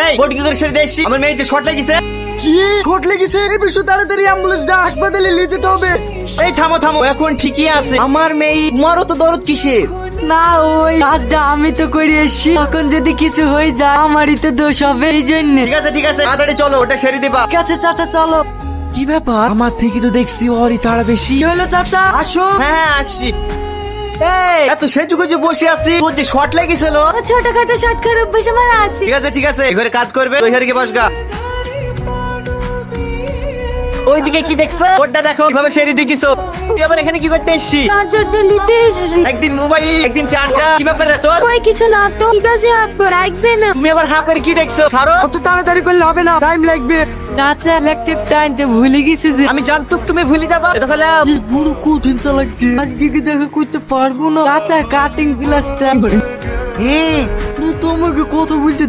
এই বডি কি করে ছেড়ে দিয়েছি? আমার মেয়ে যে শর্ট লাগিছে। কি ছোট লেগেছে? এই বিষয় তাড়াতাড়ি অ্যাম্বুলেন্স ডা হাসপাতালে নিয়ে যেতে হবে। এই থামো থামো, এখন ঠিকই আছে। আমার মেয়ে, তোমারও তো দরদ কিসের? না ওই কাজটা আমি তো করে এসছি, এখন যদি কিছু হয়ে যায় আমারই তো দোষ হবে, এই জন্য। ঠিক আছে তাড়াতাড়ি চলো, ওটা সেরে দিবা। ঠিক আছে চাচা চলো। কি ব্যাপার? আমার থেকে তো দেখছি ওরই তাড়া বেশি। কি হলো চাচা? আসো। হ্যাঁ আসি। এই এত সেজু গুজে বসে আছি, তোর যে শর্ট লেগেছিল। ছোটখাটো শর্ট খারাপ অভ্যাস আমার আছে। ঠিক আছে এবারে কাজ করবে, ওই ঘরে গিয়ে বসগা। ওইদিকে কি দেখছো? ওটা দেখো কিভাবে সেরে দিকিছো। তুই আবার এখানে কি করতে এসেছিস? চার্জারটা নিতে এসেছি। একদিন মোবাইল, একদিন চার্জার, কি ব্যাপার রে তোর? কই কিছু না তো। ঠিক আছে আপু, রাখবে না। তুমি আবার হাফ করে কি দেখছো? ছাড়ো। অত তাড়াতাড়ি করলে হবে না, টাইম লাগবে। চাচা ইলেকট্রিক টাইমটা ভুলে গেছি যে। আমি জানতুম তুমি ভুলে যাবা। এটা তাহলে এই পুরো কঠিন চালাচ্ছে, আজকে কি দেখা করতে পারবো না। চাচা কাটিং গ্লাসটা হুম তোমাকে কথা বলতে